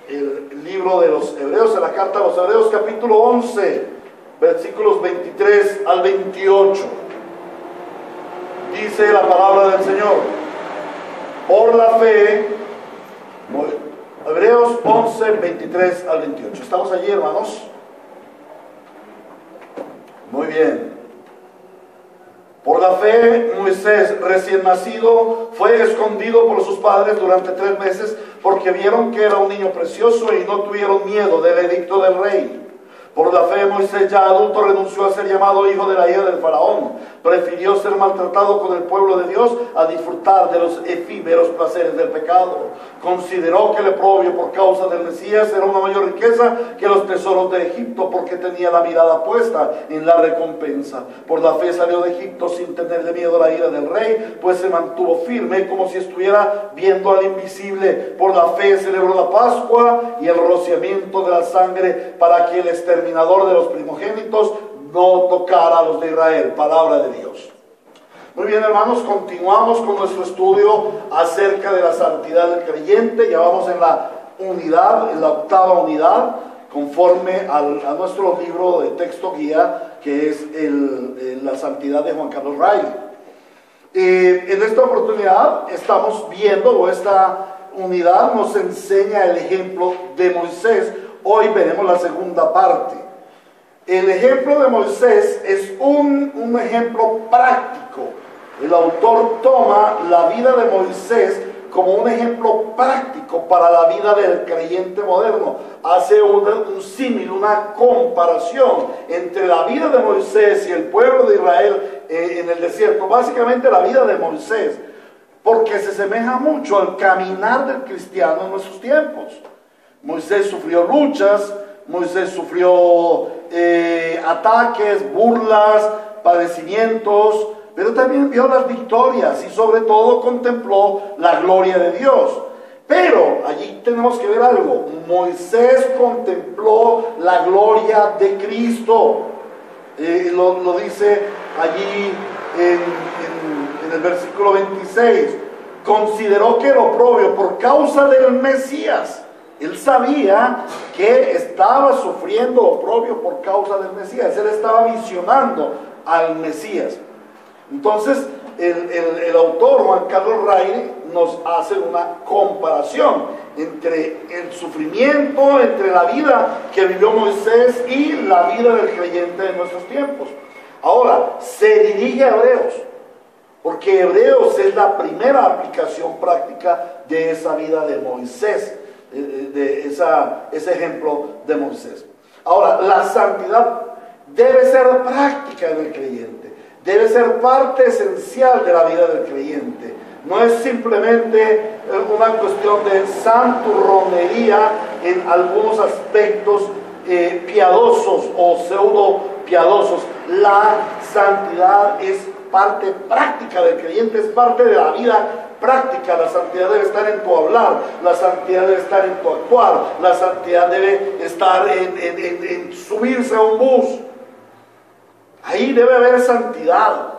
el libro de los Hebreos, en la carta a los Hebreos, capítulo 11, versículos 23 al 28. Dice la palabra del Señor: por la fe, Hebreos 11, 23 al 28. ¿Estamos allí, hermanos? Muy bien. Por la fe, Moisés, recién nacido, fue escondido por sus padres durante 3 meses porque vieron que era un niño precioso y no tuvieron miedo del edicto del rey. Por la fe, Moisés, ya adulto, renunció a ser llamado hijo de la hija del faraón. Prefirió ser maltratado con el pueblo de Dios a disfrutar de los efímeros placeres del pecado. Consideró que el oprobio por causa del Mesías era una mayor riqueza que los tesoros de Egipto, porque tenía la mirada puesta en la recompensa. Por la fe salió de Egipto sin tenerle miedo a la ira del rey, pues se mantuvo firme como si estuviera viendo al invisible. Por la fe celebró la Pascua y el rociamiento de la sangre para que el exterminador de los primogénitos no tocara a los de Israel. Palabra de Dios. Muy bien, hermanos, continuamos con nuestro estudio acerca de la santidad del creyente. Ya vamos en la unidad, en la 8ª unidad, conforme a nuestro libro de texto guía, que es la santidad de Juan Carlos Riley. En esta oportunidad estamos viendo, o esta unidad nos enseña el ejemplo de Moisés. Hoy veremos la segunda parte. El ejemplo de Moisés es un ejemplo práctico. El autor toma la vida de Moisés como un ejemplo práctico para la vida del creyente moderno. Hace un símil, una comparación entre la vida de Moisés y el pueblo de Israel en el desierto. Básicamente la vida de Moisés, porque se asemeja mucho al caminar del cristiano en nuestros tiempos. Moisés sufrió luchas, Moisés sufrió ataques, burlas, padecimientos, pero también vio las victorias y sobre todo contempló la gloria de Dios. Pero allí tenemos que ver algo. Moisés contempló la gloria de Cristo. Lo dice allí en el versículo 26. Consideró que era oprobio por causa del Mesías. Él sabía que estaba sufriendo oprobio por causa del Mesías. Él estaba visionando al Mesías. Entonces, el autor Juan Carlos Riley nos hace una comparación entre el sufrimiento, entre la vida que vivió Moisés y la vida del creyente de nuestros tiempos. Ahora, se dirige a Hebreos, porque Hebreos es la primera aplicación práctica de esa vida de Moisés, de ese ejemplo de Moisés. Ahora, la santidad debe ser práctica en el creyente, debe ser parte esencial de la vida del creyente. No es simplemente una cuestión de santurronería en algunos aspectos piadosos o pseudo piadosos. La santidad es parte práctica del creyente, es parte de la vida práctica. La santidad debe estar en tu hablar, la santidad debe estar en tu actuar, la santidad debe estar en subirse a un bus. Ahí debe haber santidad,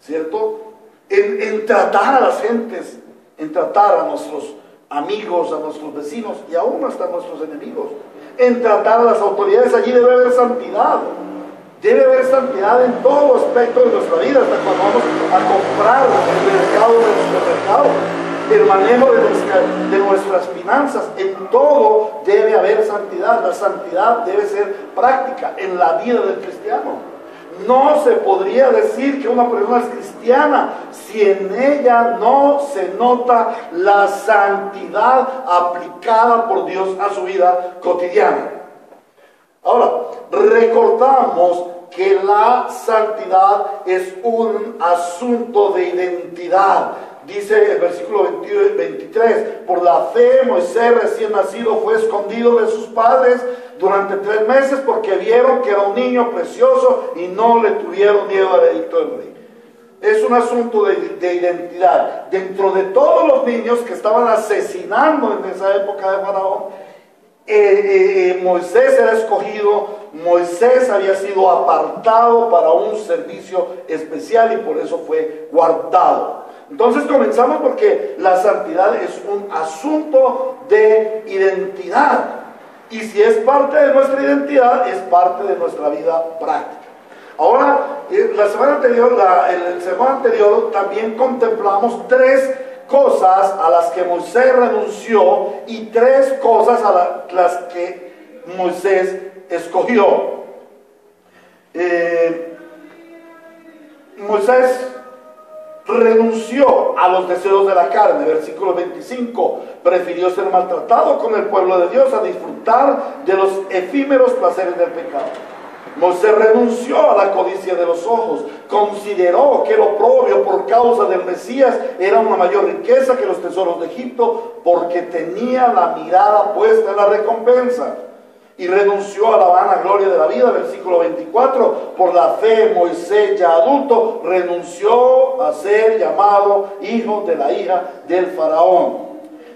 ¿cierto? En tratar a las gentes, en tratar a nuestros amigos, a nuestros vecinos y aún hasta a nuestros enemigos. En tratar a las autoridades, allí debe haber santidad. Debe haber santidad en todo aspecto de nuestra vida, hasta cuando vamos a comprar en el mercado de nuestro mercado, el manejo de nuestras finanzas. En todo debe haber santidad. La santidad debe ser práctica en la vida del cristiano. No se podría decir que una persona es cristiana si en ella no se nota la santidad aplicada por Dios a su vida cotidiana. Ahora, recordamos que la santidad es un asunto de identidad. Dice el versículo 23, por la fe Moisés recién nacido fue escondido de sus padres durante 3 meses porque vieron que era un niño precioso y no le tuvieron miedo al edicto del rey. Es un asunto de identidad. Dentro de todos los niños que estaban asesinando en esa época de Faraón, Moisés era escogido. Moisés había sido apartado para un servicio especial y por eso fue guardado. Entonces comenzamos porque la santidad es un asunto de identidad. Y si es parte de nuestra identidad, es parte de nuestra vida práctica. Ahora, el sermón anterior también contemplamos tres cosas a las que Moisés renunció y tres cosas a las que Moisés escogió. Moisés renunció a los deseos de la carne, versículo 25, prefirió ser maltratado con el pueblo de Dios a disfrutar de los efímeros placeres del pecado. Moisés renunció a la codicia de los ojos, consideró que el oprobio por causa del Mesías era una mayor riqueza que los tesoros de Egipto, porque tenía la mirada puesta en la recompensa. Y renunció a la vana gloria de la vida, versículo 24, por la fe Moisés ya adulto renunció a ser llamado hijo de la hija del faraón.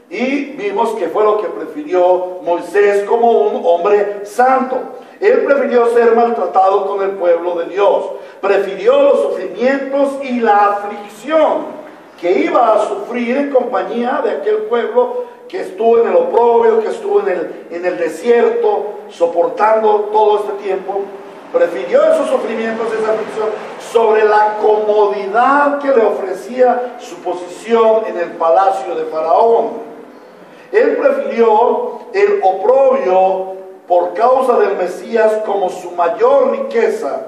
Y vimos que fue lo que prefirió Moisés como un hombre santo. Él prefirió ser maltratado con el pueblo de Dios, prefirió los sufrimientos y la aflicción que iba a sufrir en compañía de aquel pueblo que estuvo en el oprobio, que estuvo en el desierto, soportando todo este tiempo. Prefirió esos sufrimientos, esa aflicción, sobre la comodidad que le ofrecía su posición en el palacio de Faraón. Él prefirió el oprobio por causa del Mesías como su mayor riqueza,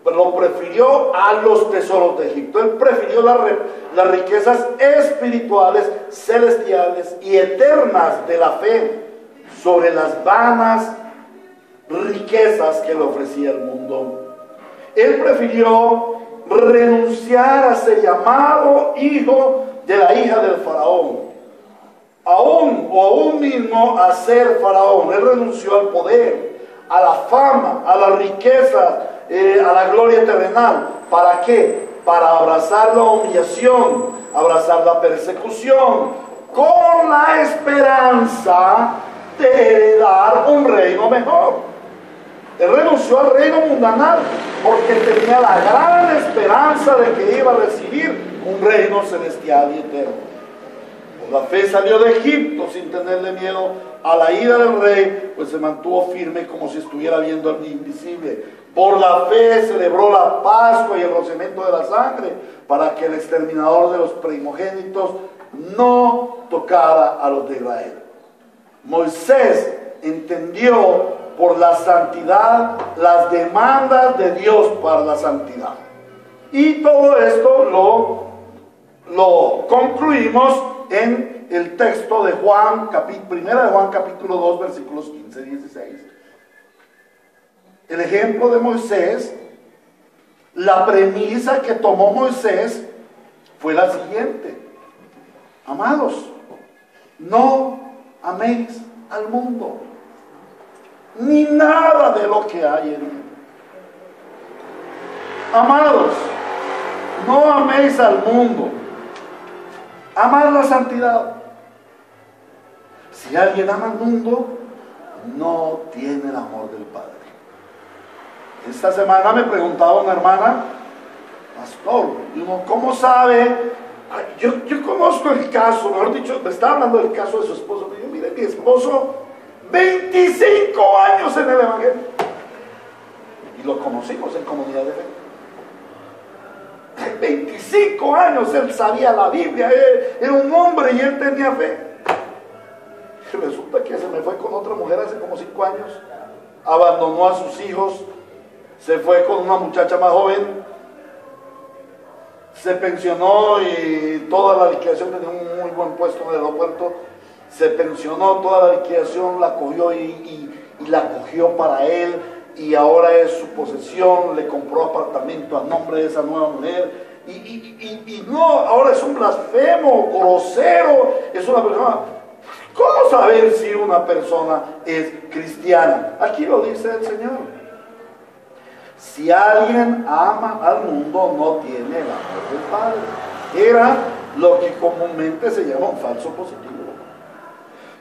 pero lo prefirió a los tesoros de Egipto. Él prefirió las riquezas espirituales, celestiales y eternas de la fe sobre las vanas riquezas que le ofrecía el mundo. Él prefirió renunciar a ser llamado hijo de la hija del faraón, aún mismo a ser faraón. Él renunció al poder, a la fama, a la riqueza, a la gloria terrenal. ¿Para qué? Para abrazar la humillación, abrazar la persecución, con la esperanza de heredar un reino mejor. Él renunció al reino mundanal porque tenía la gran esperanza de que iba a recibir un reino celestial y eterno. Por la fe salió de Egipto sin tenerle miedo a la ira del rey, pues se mantuvo firme como si estuviera viendo al invisible. Por la fe celebró la Pascua y el rocimiento de la sangre, para que el exterminador de los primogénitos no tocara a los de Israel. Moisés entendió por la santidad las demandas de Dios para la santidad. Y todo esto lo concluimos en el texto de Juan, primera de Juan capítulo 2, versículos 15 y 16. El ejemplo de Moisés, la premisa que tomó Moisés fue la siguiente: amados, no améis al mundo, ni nada de lo que hay en él. Amados, no améis al mundo, amad la santidad. Si alguien ama al mundo, no tiene el amor del Padre. Esta semana me preguntaba una hermana: pastor, ¿cómo sabe? Yo conozco el caso, mejor dicho, me estaba hablando del caso de su esposo. Me dijo: mire, mi esposo, 25 años en el Evangelio. Y lo conocimos en comunidad de fe. 25 años él sabía la Biblia, era un hombre y él tenía fe. Y resulta que se me fue con otra mujer hace como 5 años, abandonó a sus hijos, se fue con una muchacha más joven, se pensionó y toda la liquidación, tenía un muy buen puesto en el aeropuerto, se pensionó, toda la liquidación la cogió y la cogió para él, y ahora es su posesión, le compró apartamento a nombre de esa nueva mujer, y no, ahora es un blasfemo, grosero, es una persona. ¿Cómo saber si una persona es cristiana? Aquí lo dice el Señor. Si alguien ama al mundo, no tiene el amor del Padre. Era lo que comúnmente se llama un falso positivo.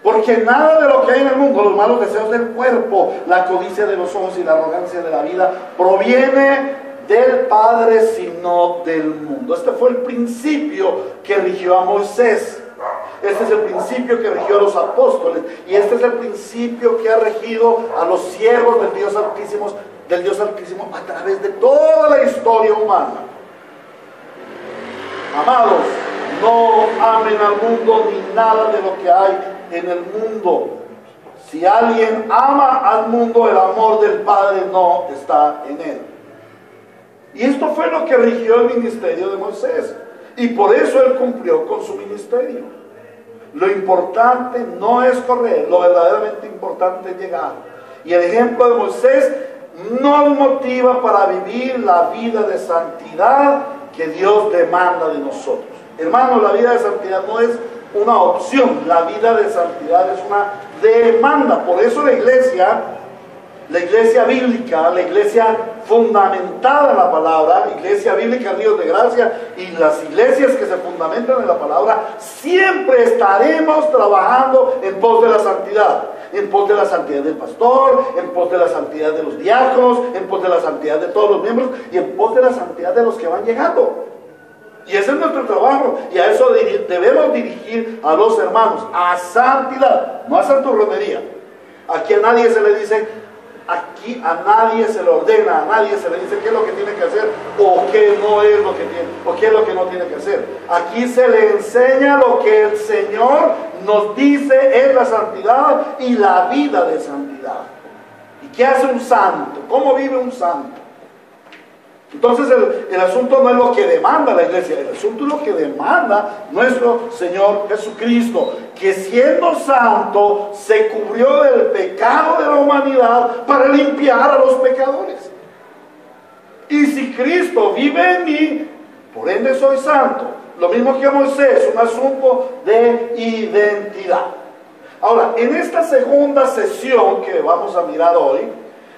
Porque nada de lo que hay en el mundo, los malos deseos del cuerpo, la codicia de los ojos y la arrogancia de la vida, proviene del Padre, sino del mundo. Este fue el principio que rigió a Moisés. Este es el principio que rigió a los apóstoles. Y este es el principio que ha regido a los siervos del Dios Altísimo a través de toda la historia humana. Amados, no amen al mundo ni nada de lo que hay en el mundo. Si alguien ama al mundo, el amor del Padre no está en él. Y esto fue lo que rigió el ministerio de Moisés. Y por eso él cumplió con su ministerio. Lo importante no es correr, lo verdaderamente importante es llegar. Y el ejemplo de Moisés nos motiva para vivir la vida de santidad que Dios demanda de nosotros. Hermanos, la vida de santidad no es una opción, la vida de santidad es una demanda. Por eso la iglesia bíblica, la iglesia fundamentada en la palabra, iglesia bíblica Ríos de Gracia, y las iglesias que se fundamentan en la palabra, siempre estaremos trabajando en pos de la santidad. En pos de la santidad del pastor, en pos de la santidad de los diáconos, en pos de la santidad de todos los miembros y en pos de la santidad de los que van llegando. Y ese es nuestro trabajo, y a eso debemos dirigir a los hermanos, a santidad, no a santurronería. Aquí a nadie se le dice, aquí a nadie se le ordena, a nadie se le dice qué es lo que tiene que hacer o qué no es lo que tiene, o qué es lo que no tiene que hacer. Aquí se le enseña lo que el Señor nos dice es la santidad y la vida de santidad. ¿Y qué hace un santo? ¿Cómo vive un santo? Entonces el asunto no es lo que demanda la iglesia, el asunto es lo que demanda nuestro Señor Jesucristo, que siendo santo se cubrió del pecado de la humanidad para limpiar a los pecadores. Y si Cristo vive en mí, por ende soy santo. Lo mismo que Moisés, un asunto de identidad. Ahora, en esta segunda sesión que vamos a mirar hoy,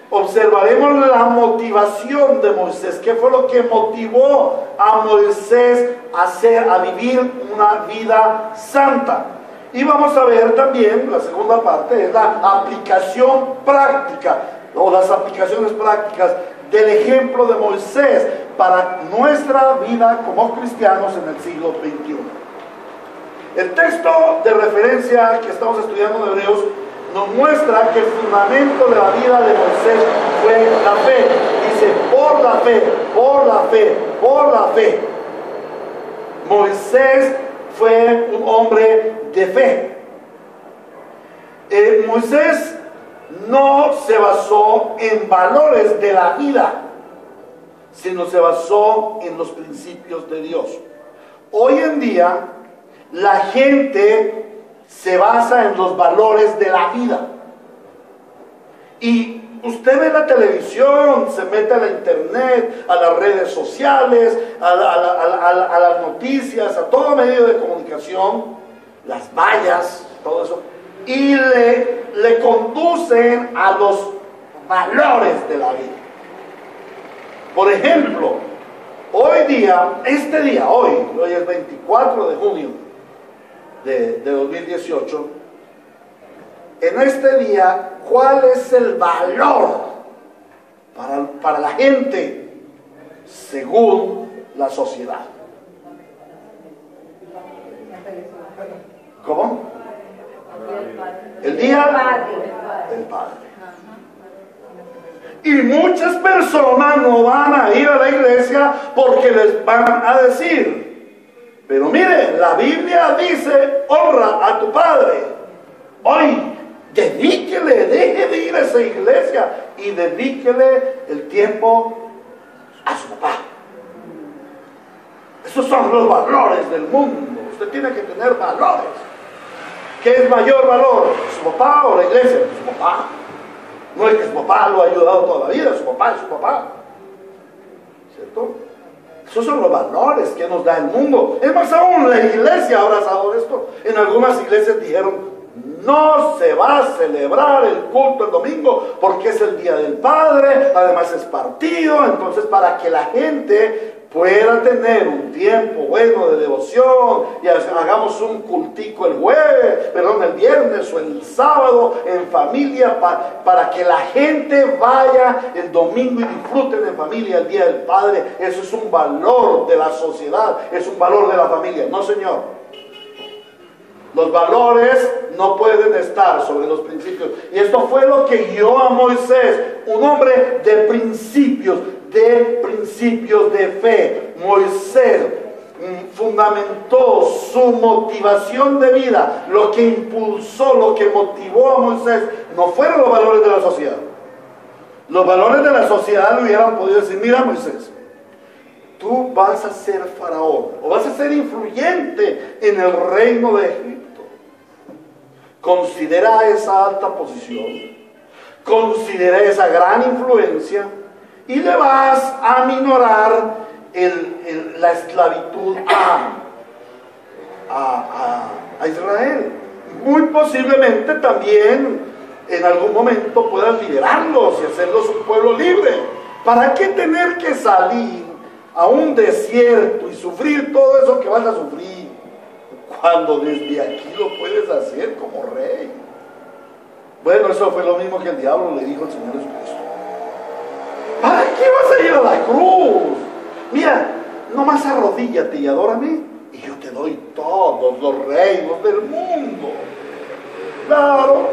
observaremos la motivación de Moisés. ¿Qué fue lo que motivó a Moisés a vivir una vida santa? Y vamos a ver también, la segunda parte, es la aplicación práctica, o las aplicaciones prácticas del ejemplo de Moisés para nuestra vida como cristianos en el siglo XXI. El texto de referencia que estamos estudiando en Hebreos nos muestra que el fundamento de la vida de Moisés fue la fe. Dice, por la fe, por la fe, por la fe. Moisés fue un hombre de fe. Moisés no se basó en valores de la vida, sino se basó en los principios de Dios. Hoy en día, la gente se basa en los valores de la vida. Y usted ve la televisión, se mete a la internet, a las redes sociales, a las noticias, a todo medio de comunicación, las vallas, todo eso, y le conducen a los valores de la vida. Por ejemplo, hoy es 24 de junio de 2018, en este día, ¿cuál es el valor para la gente según la sociedad? ¿Cómo? El día del Padre. Y muchas personas no van a ir a la iglesia porque les van a decir, pero mire, la Biblia dice, honra a tu padre. Hoy, dedíquele, deje de ir a esa iglesia y dedíquele el tiempo a su papá. Esos son los valores del mundo. Usted tiene que tener valores. ¿Qué es mayor valor? ¿Su papá o la iglesia? Su papá. No es que su papá lo ha ayudado toda la vida, su papá es su papá. ¿Cierto? Esos son los valores que nos da el mundo. Es más aún, la iglesia ha abrazado esto. En algunas iglesias dijeron, no se va a celebrar el culto el domingo porque es el Día del Padre, además es partido, entonces para que la gente pueda tener un tiempo bueno de devoción y hagamos un cultico el viernes o el sábado en familia para que la gente vaya el domingo y disfruten en familia el Día del Padre. Eso es un valor de la sociedad, es un valor de la familia. No, señor. Los valores no pueden estar sobre los principios. Y esto fue lo que guió a Moisés, un hombre de principios de fe. Moisés fundamentó su motivación de vida, lo que impulsó, lo que motivó a Moisés, no fueron los valores de la sociedad. Los valores de la sociedad le hubieran podido decir: mira, Moisés, tú vas a ser faraón, o vas a ser influyente en el reino de Egipto. Considera esa alta posición, considera esa gran influencia, y le vas a minorar la esclavitud a Israel. Muy posiblemente también en algún momento puedas liberarlos y hacerlos un pueblo libre. ¿Para qué tener que salir a un desierto y sufrir todo eso que vas a sufrir, cuando desde aquí lo puedes hacer como rey? Bueno, eso fue lo mismo que el diablo le dijo al Señor Jesucristo. ¿Para qué vas a ir a la cruz? Mira, nomás arrodíllate y adórame, y yo te doy todos los reinos del mundo. Claro,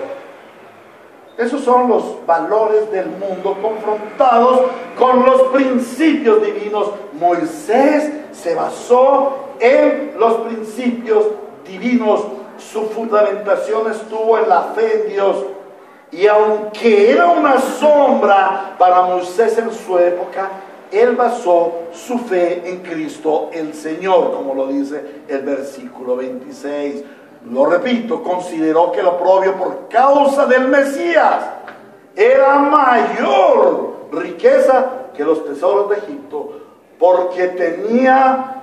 esos son los valores del mundo confrontados con los principios divinos. Moisés se basó en los principios divinos. Su fundamentación estuvo en la fe en Dios. Y aunque era una sombra para Moisés en su época, él basó su fe en Cristo el Señor, como lo dice el versículo 26. Lo repito, consideró que el oprobio por causa del Mesías era mayor riqueza que los tesoros de Egipto, porque tenía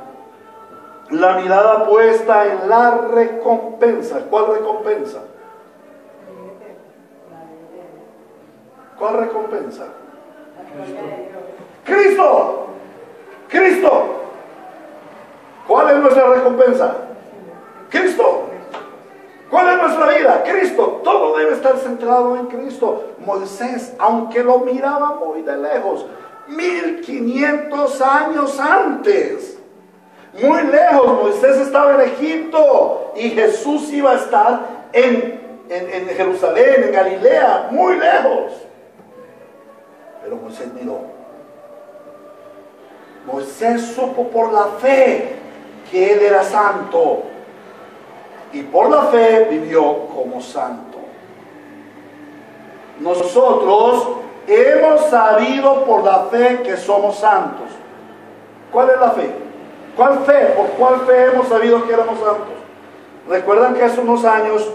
la mirada puesta en la recompensa. ¿Cuál recompensa? ¿Cuál recompensa? Cristo. Cristo. ¿Cuál es nuestra recompensa? Cristo. ¿Cuál es nuestra vida? Cristo. Todo debe estar centrado en Cristo. Moisés, aunque lo miraba muy de lejos, 1500 años antes, muy lejos, Moisés estaba en Egipto y Jesús iba a estar en Jerusalén, en Galilea, muy lejos. Pero Moisés miró. Moisés supo por la fe que él era santo, y por la fe vivió como santo. Nosotros hemos sabido por la fe que somos santos. ¿Cuál es la fe? ¿Cuál fe? ¿Por cuál fe hemos sabido que éramos santos? Recuerdan que hace unos años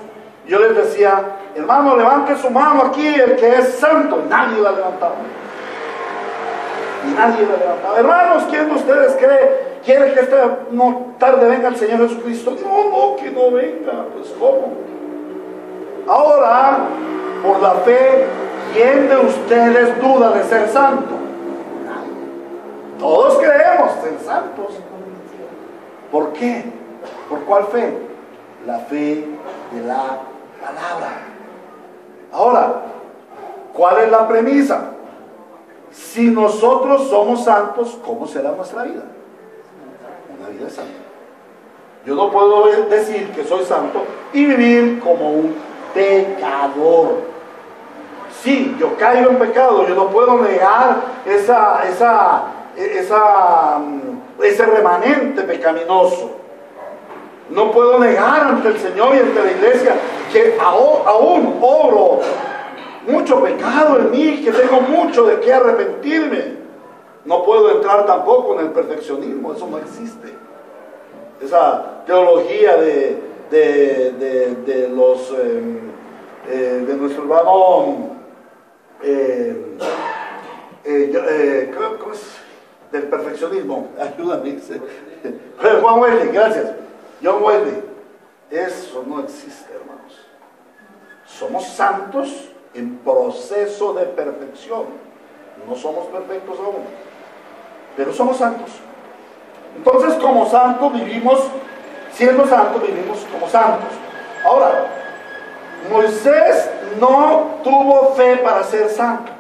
yo les decía: hermano, levante su mano aquí el que es santo. Nadie la levantaba. Y nadie la levantaba. Hermanos, ¿quién de ustedes quiere que esta tarde venga el Señor Jesucristo? No, que no venga. Pues ¿cómo? Ahora, por la fe, ¿quién de ustedes duda de ser santo? Nadie. Todos creemos ser santos. ¿Por qué? ¿Por cuál fe? La fe de la palabra. Ahora, ¿cuál es la premisa? Si nosotros somos santos, ¿cómo será nuestra vida? Una vida santa. Yo no puedo decir que soy santo y vivir como un pecador. Sí, yo caigo en pecado, yo no puedo negar ese remanente pecaminoso. No puedo negar ante el Señor y ante la iglesia que aún obro mucho pecado en mí, que tengo mucho de qué arrepentirme. No puedo entrar tampoco en el perfeccionismo, eso no existe. Esa teología de nuestro hermano ¿cómo es? Del perfeccionismo, ayúdame. Juan Wesley, gracias. John Wesley. Eso no existe, hermanos. Somos santos en proceso de perfección. No somos perfectos aún, pero somos santos. Entonces, como santos vivimos, siendo santos vivimos como santos. Ahora, Moisés no tuvo fe para ser santo.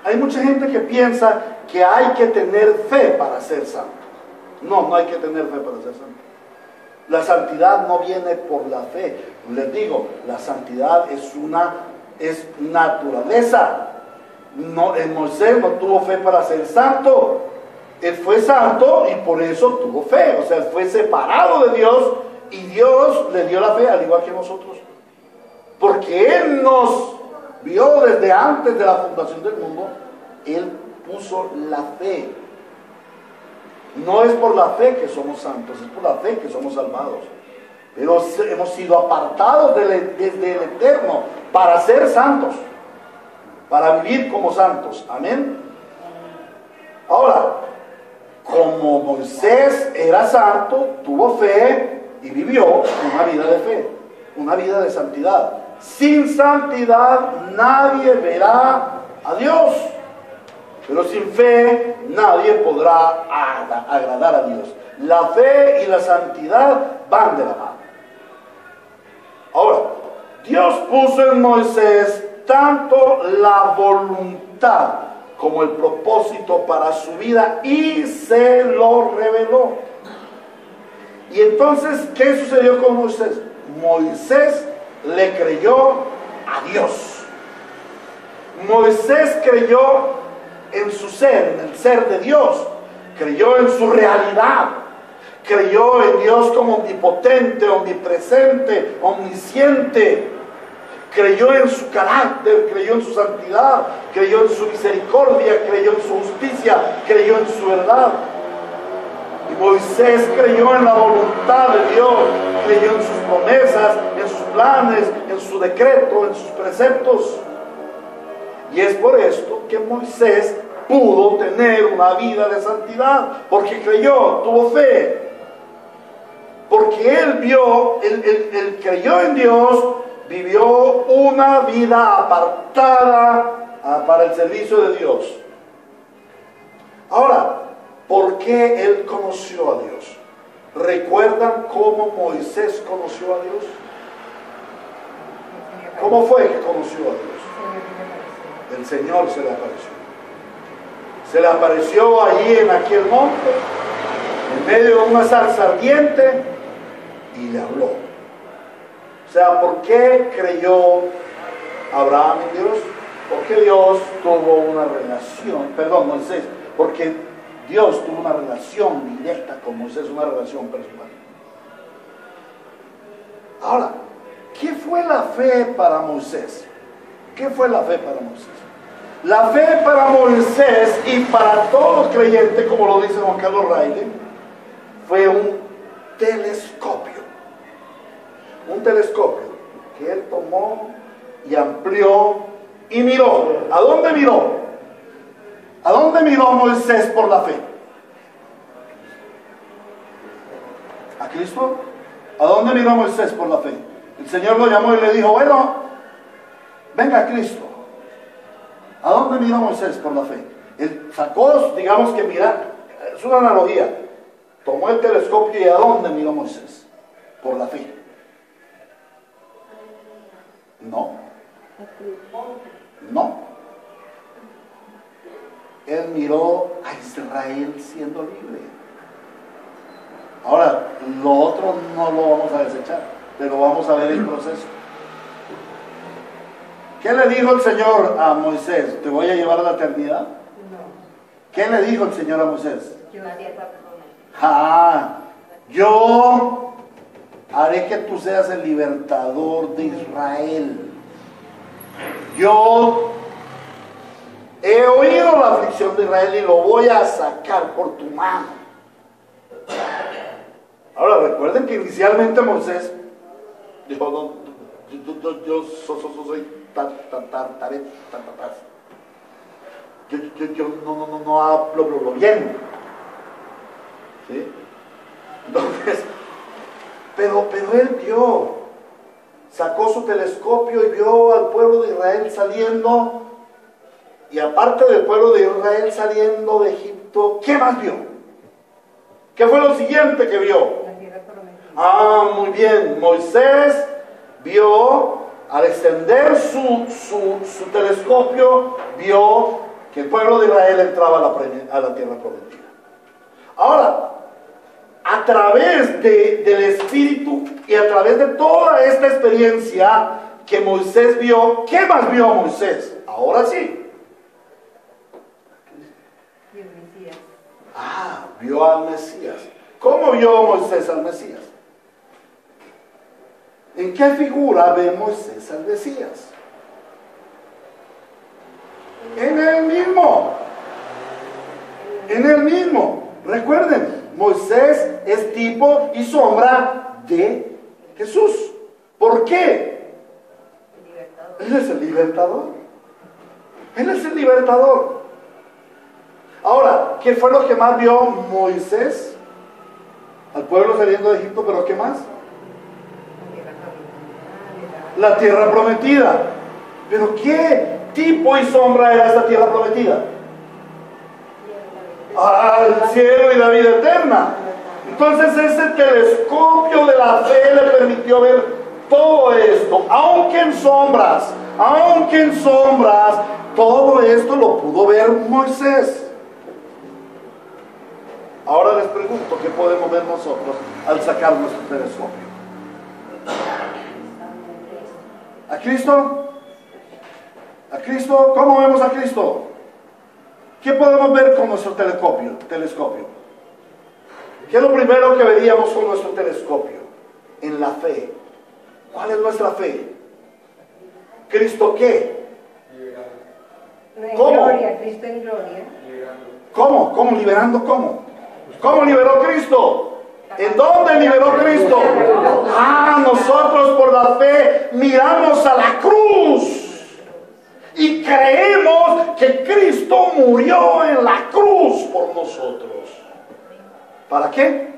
Hay mucha gente que piensa que hay que tener fe para ser santo. No, no hay que tener fe para ser santo. La santidad no viene por la fe. Les digo, la santidad es naturaleza. No, Moisés no tuvo fe para ser santo. Él fue santo y por eso tuvo fe. O sea, él fue separado de Dios y Dios le dio la fe, al igual que nosotros. Porque Él nos vio desde antes de la fundación del mundo. Él puso la fe. No es por la fe que somos santos, es por la fe que somos salvados. Pero hemos sido apartados desde el Eterno para ser santos, para vivir como santos. Amén. Ahora, como Moisés era santo, tuvo fe y vivió una vida de fe, una vida de santidad. Sin santidad nadie verá a Dios. Pero sin fe nadie podrá agradar a Dios. La fe y la santidad van de la mano. Ahora, Dios puso en Moisés tanto la voluntad como el propósito para su vida y se lo reveló. Y entonces, ¿qué sucedió con Moisés? Moisés le creyó a Dios. Moisés creyó en su ser, en el ser de Dios. Creyó en su realidad. Creyó en Dios como omnipotente, omnipresente, omnisciente. Creyó en su carácter, creyó en su santidad, creyó en su misericordia, creyó en su justicia, creyó en su verdad. Y Moisés creyó en la voluntad de Dios, creyó en sus promesas, en sus planes, en su decreto, en sus preceptos. Y es por esto que Moisés pudo tener una vida de santidad, porque creyó, tuvo fe. Porque él creyó en Dios, vivió una vida apartada para el servicio de Dios. Ahora, ¿por qué él conoció a Dios? ¿Recuerdan cómo Moisés conoció a Dios? ¿Cómo fue que conoció a Dios? El Señor se le apareció. Se le apareció allí en aquel monte, en medio de una zarza ardiente, y le habló. O sea, ¿por qué creyó Abraham en Dios? Porque Dios tuvo una relación, Moisés, porque Dios tuvo una relación directa con Moisés, una relación personal. Ahora, ¿qué fue la fe para Moisés? ¿Qué fue la fe para Moisés? La fe para Moisés y para todos los creyentes, como lo dice Juan Carlos Raile, fue un telescopio. Un telescopio que él tomó y amplió y miró. ¿A dónde miró? ¿A dónde miró Moisés por la fe? ¿A Cristo? ¿A dónde miró Moisés por la fe? El Señor lo llamó y le dijo, bueno, venga a Cristo. ¿A dónde miró Moisés por la fe? Él sacó, digamos que mirar, es una analogía. Tomó el telescopio y ¿a dónde miró Moisés? Por la fe. No. Él miró a Israel siendo libre. Ahora, lo otro no lo vamos a desechar, pero vamos a ver el proceso. ¿Qué le dijo el Señor a Moisés? ¿Te voy a llevar a la eternidad? No. ¿Qué le dijo el Señor a Moisés? Yo haré que tú seas el libertador de Israel. Yo he oído la aflicción de Israel y lo voy a sacar por tu mano. Ahora recuerden que inicialmente Moisés dijo, yo soy yo no hablo bien. ¿Sí? Entonces, pero él sacó su telescopio y vio al pueblo de Israel saliendo, y aparte del pueblo de Israel saliendo de Egipto, ¿qué más vio? ¿Qué fue lo siguiente que vio? La tierra prometida. Muy bien, Moisés vio al extender su telescopio, vio que el pueblo de Israel entraba a la tierra prometida. Ahora, a través del Espíritu y a través de toda esta experiencia que Moisés vio, ¿qué más vio Moisés? Ahora sí. Vio al Mesías. ¿Cómo vio Moisés al Mesías? ¿En qué figura ve Moisés al Mesías? En él mismo. En él mismo. Recuerden, Moisés es tipo y sombra de Jesús. ¿Por qué? Él es el libertador. Él es el libertador. Ahora, ¿qué fue lo que más vio Moisés? Al pueblo saliendo de Egipto, pero ¿qué más? La tierra prometida. ¿Pero qué tipo y sombra era esta tierra prometida? Al cielo y la vida eterna. Entonces ese telescopio de la fe le permitió ver todo esto, aunque en sombras, todo esto lo pudo ver Moisés. Ahora les pregunto, ¿qué podemos ver nosotros al sacar nuestro telescopio? ¿A Cristo? ¿A Cristo? ¿Cómo vemos a Cristo? ¿Qué podemos ver con nuestro telescopio? ¿Qué es lo primero que veríamos con nuestro telescopio? En la fe. ¿Cuál es nuestra fe? ¿Cristo qué? ¿Cómo? Cristo en gloria. ¿Cómo? ¿Cómo? ¿Liberando cómo? ¿Cómo liberó Cristo? ¿En dónde liberó Cristo? Nosotros por la fe miramos a la cruz y creemos que Cristo murió en la cruz por nosotros. ¿Para qué?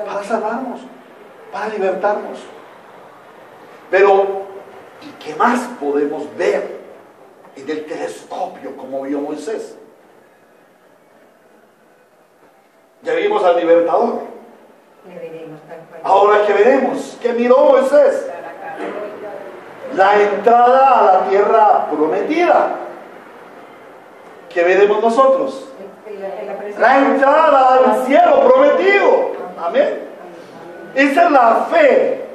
Para salvarnos, para libertarnos. Pero, ¿y qué más podemos ver en el telescopio como vio Moisés? Ya vimos al libertador. Ahora, ¿qué veremos? ¿Qué miró Moisés? La entrada a la tierra prometida. ¿Qué veremos nosotros? La entrada al cielo prometido. Amén. Esa es la fe.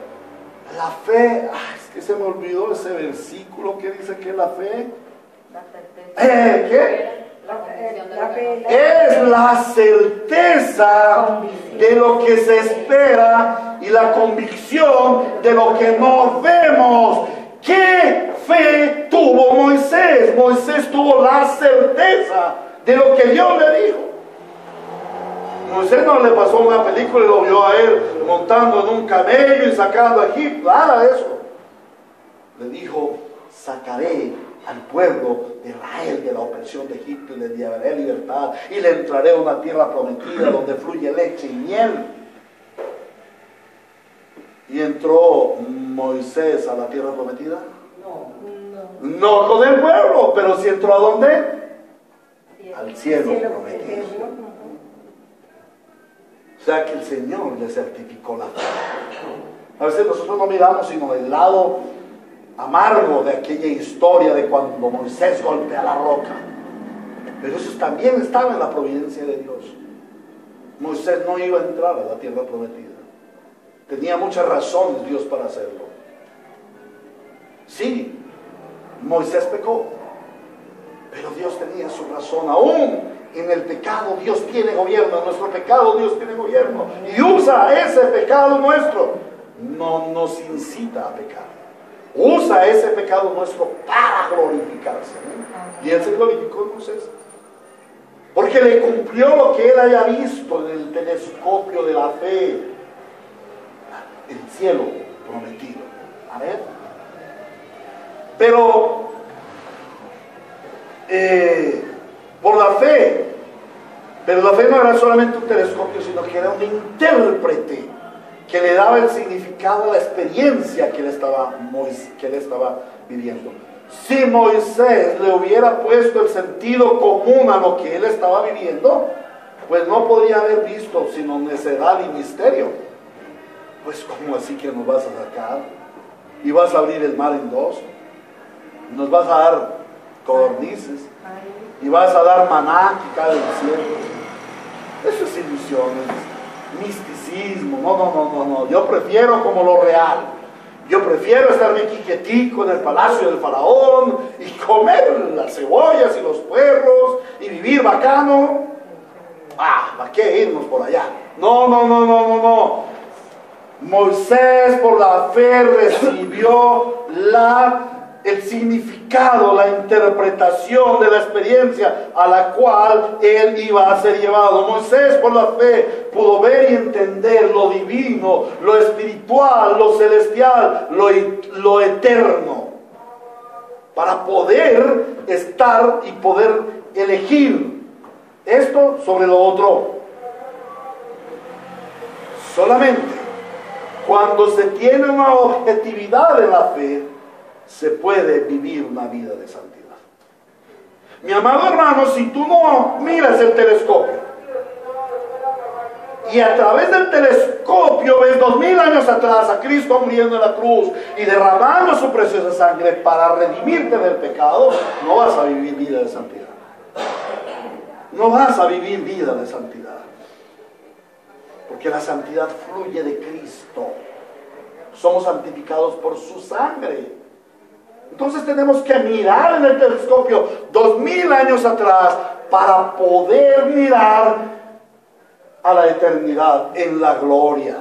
La fe, es que se me olvidó ese versículo que dice que la fe. ¿Qué? Es la certeza de lo que se espera y la convicción de lo que no vemos. ¿Qué fe tuvo Moisés? Moisés tuvo la certeza de lo que Dios le dijo. Moisés no le pasó una película y lo vio a él montando en un camello y sacando a Egipto, nada de eso. Le dijo: sacaré al pueblo de Israel de la opresión de Egipto y le daré libertad y le entraré a una tierra prometida donde fluye leche y miel. ¿Y entró Moisés a la tierra prometida? No con el pueblo, pero sí entró ¿a dónde? Al cielo prometido. O sea que el Señor le certificó la fe. A veces nosotros no miramos sino el lado amargo de aquella historia de cuando Moisés golpea la roca, pero eso también estaba en la providencia de Dios. Moisés no iba a entrar a la tierra prometida. Tenía muchas razones Dios para hacerlo. Sí, Moisés pecó, pero Dios tenía su razón. Aún en el pecado Dios tiene gobierno, en nuestro pecado Dios tiene gobierno y usa ese pecado nuestro. No nos incita a pecar. Usa ese pecado nuestro para glorificarse, ¿no? Y él se glorificó en Moisés porque le cumplió lo que él haya visto en el telescopio de la fe, el cielo prometido. Amén. Pero por la fe, pero la fe no era solamente un telescopio, sino que era un intérprete que le daba el significado a la experiencia que él estaba viviendo. Si Moisés le hubiera puesto el sentido común a lo que él estaba viviendo, pues no podría haber visto sino necedad y misterio. Pues ¿cómo así que nos vas a sacar? y vas a abrir el mar en dos, y nos vas a dar codornices, y vas a dar maná que cae del cielo. Eso es ilusiones, misticismo. No. Yo prefiero como lo real. Yo prefiero estarme aquí quietico en el palacio del faraón y comer las cebollas y los puerros y vivir bacano. ¿Para qué irnos por allá? No. Moisés por la fe recibió el significado, la interpretación de la experiencia a la cual él iba a ser llevado. Moisés por la fe pudo ver y entender lo divino, lo espiritual, lo celestial, lo eterno, para poder estar y poder elegir esto sobre lo otro. Solamente cuando se tiene una objetividad en la fe, se puede vivir una vida de santidad. Mi amado hermano, si tú no miras el telescopio y a través del telescopio ves 2000 años atrás a Cristo muriendo en la cruz y derramando su preciosa sangre para redimirte del pecado, no vas a vivir vida de santidad. No vas a vivir vida de santidad, porque la santidad fluye de Cristo. Somos santificados por su sangre. Entonces tenemos que mirar en el telescopio 2000 años atrás para poder mirar a la eternidad en la gloria.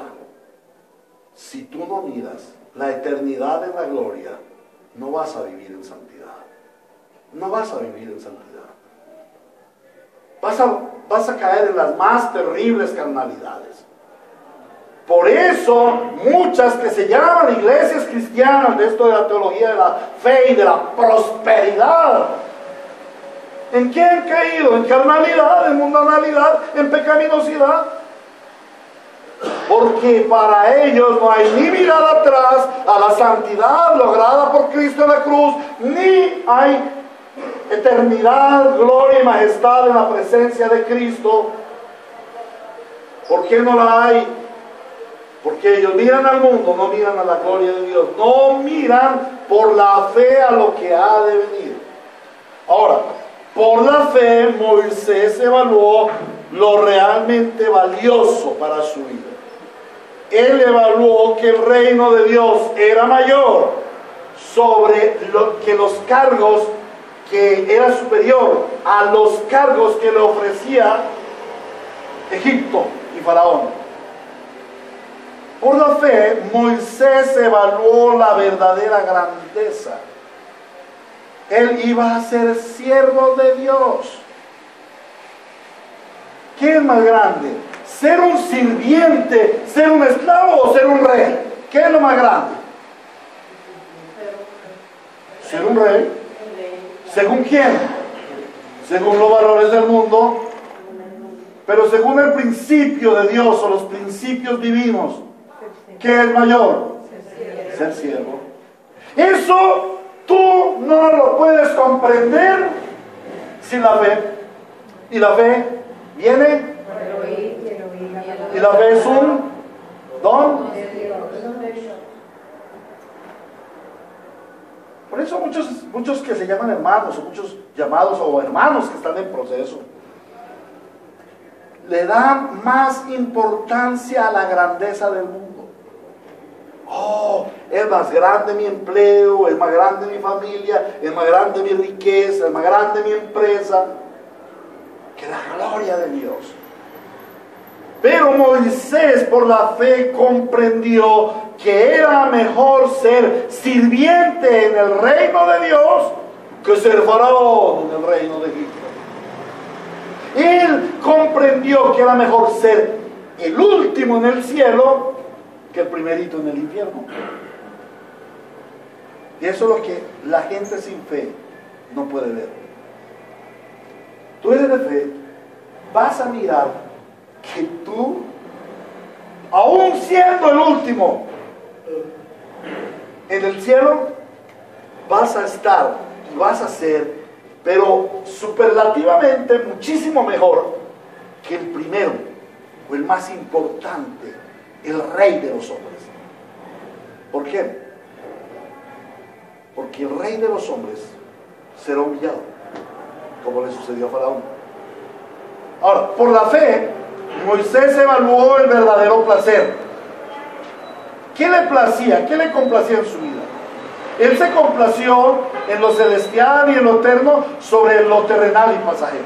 Si tú no miras la eternidad en la gloria, no vas a vivir en santidad. No vas a vivir en santidad. Vas a caer en las más terribles carnalidades. Por eso, muchas que se llaman iglesias cristianas, de esto de la teología de la fe y de la prosperidad, ¿en qué han caído? En carnalidad, en mundanalidad, en pecaminosidad. Porque para ellos no hay ni mirada atrás a la santidad lograda por Cristo en la cruz, ni hay eternidad, gloria y majestad en la presencia de Cristo. ¿Por qué no la hay? Porque ellos miran al mundo, no miran a la gloria de Dios, no miran por la fe a lo que ha de venir. Ahora, por la fe Moisés evaluó lo realmente valioso para su vida. Él evaluó que el reino de Dios era mayor sobre que los cargos, que era superior a los cargos que le ofrecía Egipto y Faraón. Por la fe, Moisés evaluó la verdadera grandeza. Él iba a ser siervo de Dios. ¿Qué es más grande? ¿Ser un sirviente, ser un esclavo o ser un rey? ¿Qué es lo más grande? Ser un rey. ¿Según quién? Según los valores del mundo. Pero según el principio de Dios o los principios divinos, ¿qué es mayor? Ser siervo. Eso tú no lo puedes comprender sin la fe. Y la fe viene. Y la fe es un don. Por eso muchos que se llaman hermanos, o muchos llamados o hermanos que están en proceso, le dan más importancia a la grandeza del mundo. Es más grande mi empleo, es más grande mi familia, es más grande mi riqueza, es más grande mi empresa que la gloria de Dios. Pero Moisés por la fe comprendió que era mejor ser sirviente en el reino de Dios que ser faraón en el reino de Egipto. Él comprendió que era mejor ser el último en el cielo que el primerito en el infierno. Y eso es lo que la gente sin fe no puede ver. Tú eres de fe, vas a mirar que tú, aún siendo el último en el cielo, vas a estar y vas a ser, pero superlativamente muchísimo mejor que el primero o el más importante, el rey de los hombres. ¿Por qué? porque el rey de los hombres será humillado, como le sucedió a Faraón. Ahora, por la fe, Moisés evaluó el verdadero placer. ¿Qué le placía? ¿Qué le complacía en su vida? Él se complació en lo celestial y en lo eterno sobre lo terrenal y pasajero.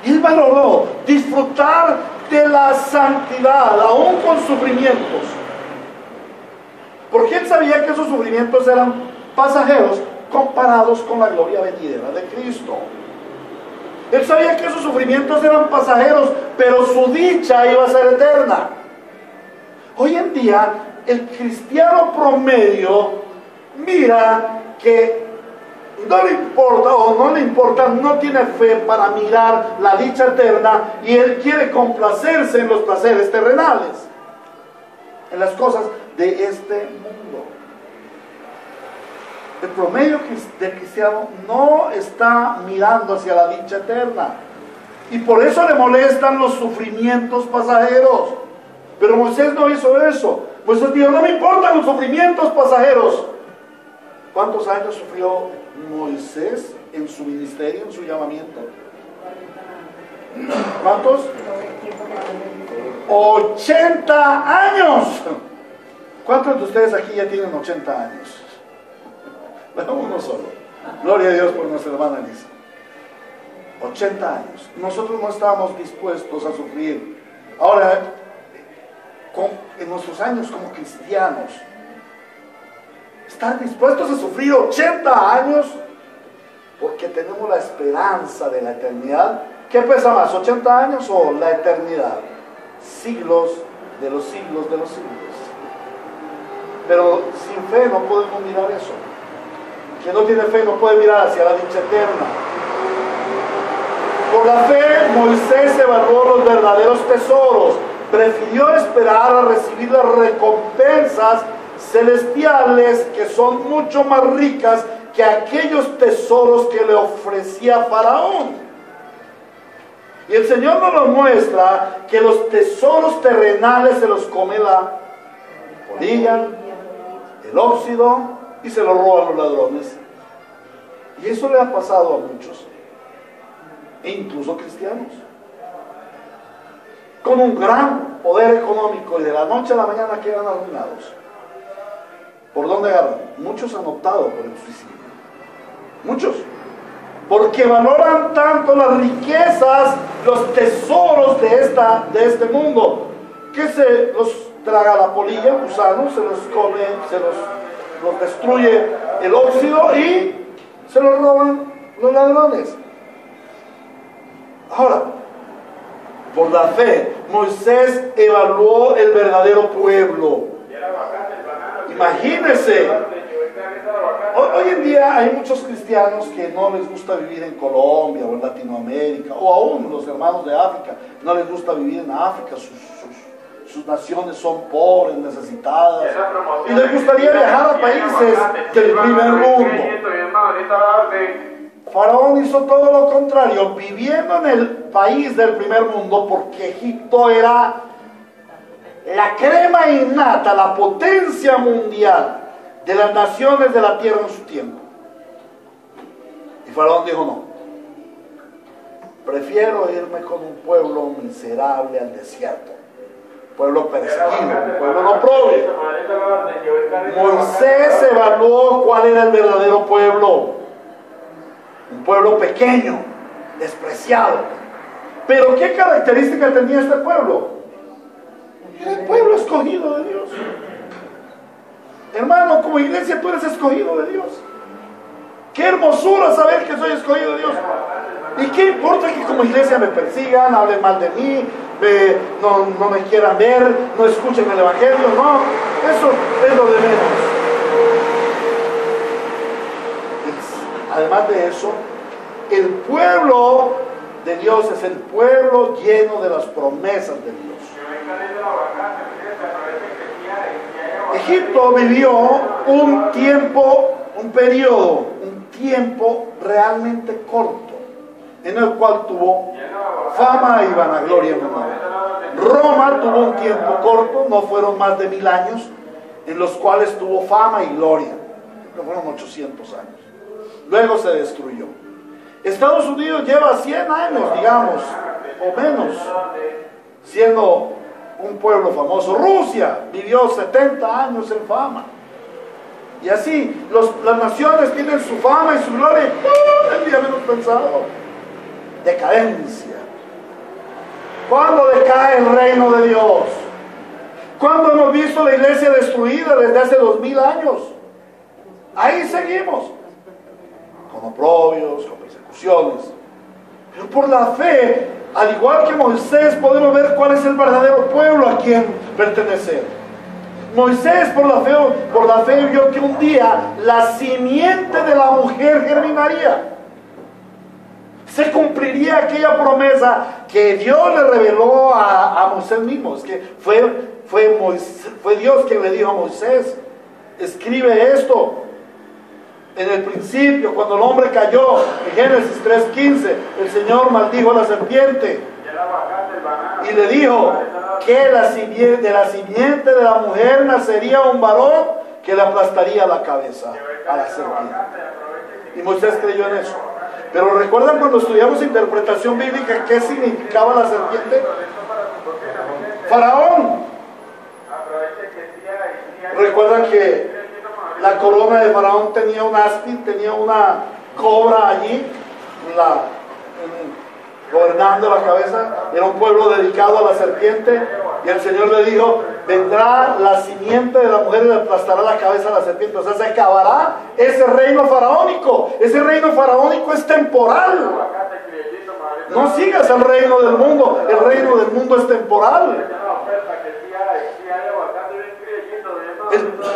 Él valoró disfrutar de la santidad, aún con sufrimientos. Porque él sabía que esos sufrimientos eran pasajeros comparados con la gloria venidera de Cristo. Él sabía que esos sufrimientos eran pasajeros, pero su dicha iba a ser eterna. Hoy en día, el cristiano promedio mira que no le importa o no le importa, no tiene fe para mirar la dicha eterna, y él quiere complacerse en los placeres terrenales, en las cosas de este mundo. El promedio del cristiano no está mirando hacia la dicha eterna, y por eso le molestan los sufrimientos pasajeros. Pero Moisés no hizo eso. Moisés dijo: no me importan los sufrimientos pasajeros. ¿Cuántos años sufrió Moisés en su ministerio, en su llamamiento? ¿Cuántos? 80 años. ¿Cuántos de ustedes aquí ya tienen 80 años? Bueno, uno solo. Gloria a Dios por nuestra hermana Elisa. 80 años. Nosotros no estábamos dispuestos a sufrir. Ahora, en nuestros años como cristianos, estar dispuestos a sufrir 80 años porque tenemos la esperanza de la eternidad. ¿Qué pesa más, 80 años o la eternidad? Siglos de los siglos de los siglos. Pero sin fe no podemos mirar eso. Quien no tiene fe no puede mirar hacia la dicha eterna. Por la fe, Moisés evaluó los verdaderos tesoros. Prefirió esperar a recibir las recompensas celestiales, que son mucho más ricas que aquellos tesoros que le ofrecía Faraón. Y el Señor nos muestra que los tesoros terrenales se los come la polilla, el óxido, y se los roban los ladrones. Y eso le ha pasado a muchos, e incluso cristianos, con un gran poder económico, y de la noche a la mañana quedan arruinados. ¿Por dónde agarran? Muchos han optado por el suicidio. Muchos. Porque valoran tanto las riquezas, los tesoros de este mundo, que se los traga la polilla, el gusano, se los come, los destruye el óxido y se los roban los ladrones. Ahora, por la fe, Moisés evaluó el verdadero pueblo. Imagínense, hoy en día hay muchos cristianos que no les gusta vivir en Colombia o en Latinoamérica, o aún los hermanos de África, no les gusta vivir en África. Sus naciones son pobres, necesitadas, y les gustaría viajar a países del primer mundo. Faraón hizo todo lo contrario, viviendo en el país del primer mundo, porque Egipto era la crema innata, la potencia mundial de las naciones de la tierra en su tiempo. Y Faraón dijo: no, prefiero irme con un pueblo miserable al desierto, pueblo perseguido, un pueblo no prove. Moisés evaluó cuál era el verdadero pueblo. Un pueblo pequeño, despreciado. Pero ¿qué característica tenía este pueblo? Era el pueblo escogido de Dios. Hermano, como iglesia tú eres escogido de Dios. Qué hermosura saber que soy escogido de Dios. ¿Y qué importa que como iglesia me persigan, hablen mal de mí, no me quieran ver, no escuchen el evangelio? No, eso es lo de menos. Además de eso, el pueblo de Dios es el pueblo lleno de las promesas de Dios. Egipto vivió un tiempo, un periodo, un tiempo realmente corto, en el cual tuvo fama y vanagloria mundial. Roma tuvo un tiempo corto, no fueron más de 1000 años, en los cuales tuvo fama y gloria. pero fueron 800 años. Luego se destruyó. Estados Unidos lleva 100 años, digamos, o menos, siendo un pueblo famoso. Rusia vivió 70 años en fama. Y así, las naciones tienen su fama y su gloria. El día menos pensado. Decadencia. ¿Cuándo decae el reino de Dios? ¿Cuándo hemos visto la iglesia destruida desde hace 2000 años? Ahí seguimos. Con oprobios, con persecuciones. Pero por la fe, al igual que Moisés, podemos ver cuál es el verdadero pueblo a quien pertenecer. Moisés por la fe vio que un día la simiente de la mujer germinaría. Se cumpliría aquella promesa que Dios le reveló a Moisés mismo. Es que fue Dios quien le dijo a Moisés: escribe esto. En el principio, cuando el hombre cayó, en Génesis 3:15, el Señor maldijo a la serpiente y le dijo que de la simiente de la mujer nacería un varón que le aplastaría la cabeza a la serpiente. Y Moisés creyó en eso. Pero ¿recuerdan cuando estudiamos interpretación bíblica qué significaba la serpiente? Faraón. ¿Recuerdan que la corona de Faraón tenía un áspid, tenía una cobra allí, gobernando la cabeza? Era un pueblo dedicado a la serpiente. Y el Señor le dijo: vendrá la simiente de la mujer y le aplastará la cabeza a la serpiente. O sea, se acabará ese reino faraónico. Ese reino faraónico es temporal. No sigas el reino del mundo. El reino del mundo es temporal.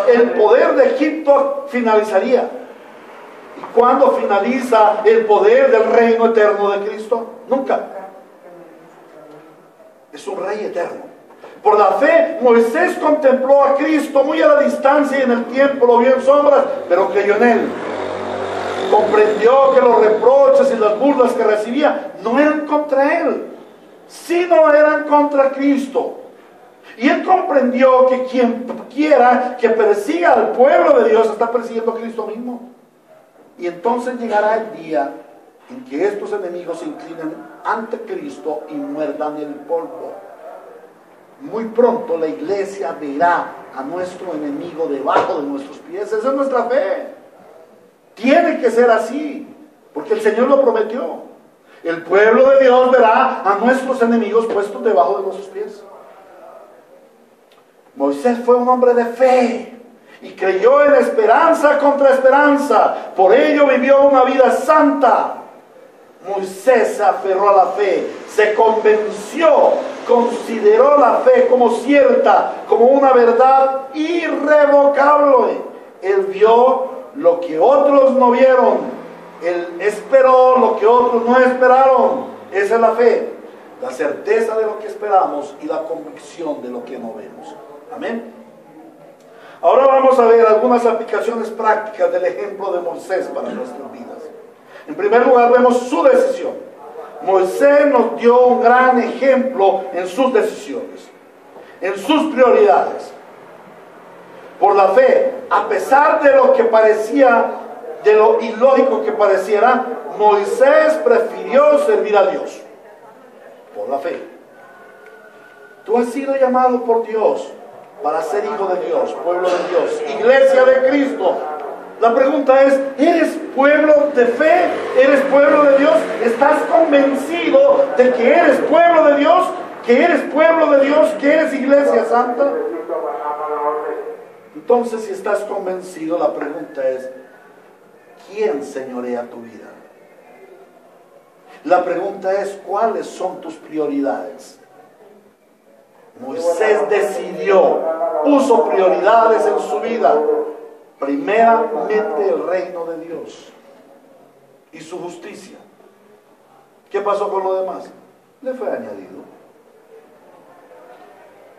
El poder de Egipto finalizaría. ¿Y cuándo finaliza el poder del reino eterno de Cristo? Nunca. Es un rey eterno. Por la fe, Moisés contempló a Cristo muy a la distancia y en el tiempo lo vio en sombras, pero creyó en él. Comprendió que los reproches y las burlas que recibía no eran contra él, sino eran contra Cristo. Y él comprendió que quien quiera que persiga al pueblo de Dios está persiguiendo a Cristo mismo. Y entonces llegará el día en que estos enemigos se inclinen ante Cristo y muerdan el polvo. Muy pronto la iglesia verá a nuestro enemigo debajo de nuestros pies. Esa es nuestra fe. Tiene que ser así, porque el Señor lo prometió. El pueblo de Dios verá a nuestros enemigos puestos debajo de nuestros pies. Moisés fue un hombre de fe y creyó en esperanza contra esperanza. Por ello vivió una vida santa. Moisés se aferró a la fe, se convenció, consideró la fe como cierta, como una verdad irrevocable. Él vio lo que otros no vieron. Él esperó lo que otros no esperaron. Esa es la fe, la certeza de lo que esperamos y la convicción de lo que no vemos. Amén. Ahora vamos a ver algunas aplicaciones prácticas del ejemplo de Moisés para nuestras vidas. En primer lugar, vemos su decisión. Moisés nos dio un gran ejemplo en sus decisiones, en sus prioridades. Por la fe, a pesar de lo que parecía, de lo ilógico que pareciera, Moisés prefirió servir a Dios. Por la fe. Tú has sido llamado por Dios para ser hijo de Dios, pueblo de Dios, iglesia de Cristo. La pregunta es: ¿eres pueblo de fe? ¿Eres pueblo de Dios? ¿Estás convencido de que eres pueblo de Dios? ¿Que eres pueblo de Dios? ¿Que eres iglesia santa? Entonces, si estás convencido, la pregunta es: ¿quién señorea tu vida? La pregunta es: ¿cuáles son tus prioridades? Moisés decidió, puso prioridades en su vida. Primeramente el reino de Dios y su justicia. ¿Qué pasó con lo demás? Le fue añadido.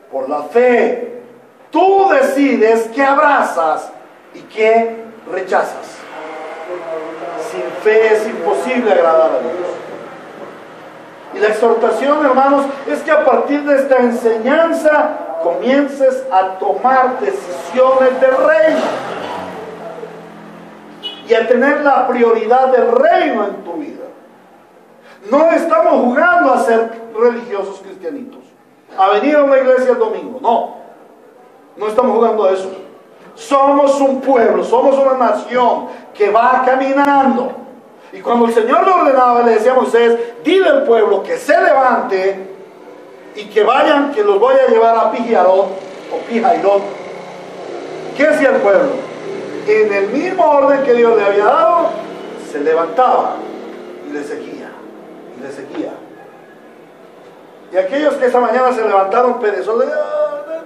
Por la fe, tú decides qué abrazas y qué rechazas. Sin fe es imposible agradar a Dios. Y la exhortación, hermanos, es que a partir de esta enseñanza comiences a tomar decisiones del reino. y a tener la prioridad del reino en tu vida. No estamos jugando a ser religiosos cristianitos, a venir a una iglesia el domingo. No estamos jugando a eso. Somos un pueblo, somos una nación que va caminando. Y cuando el Señor le ordenaba, le decía a Moisés: dile al pueblo que se levante y que vayan, que los voy a llevar a Pi-Hahirot o Pi-Hahirot. ¿Qué hacía el pueblo? En el mismo orden que Dios le había dado, se levantaba y le seguía, y le seguía. Y aquellos que esa mañana se levantaron perezosos,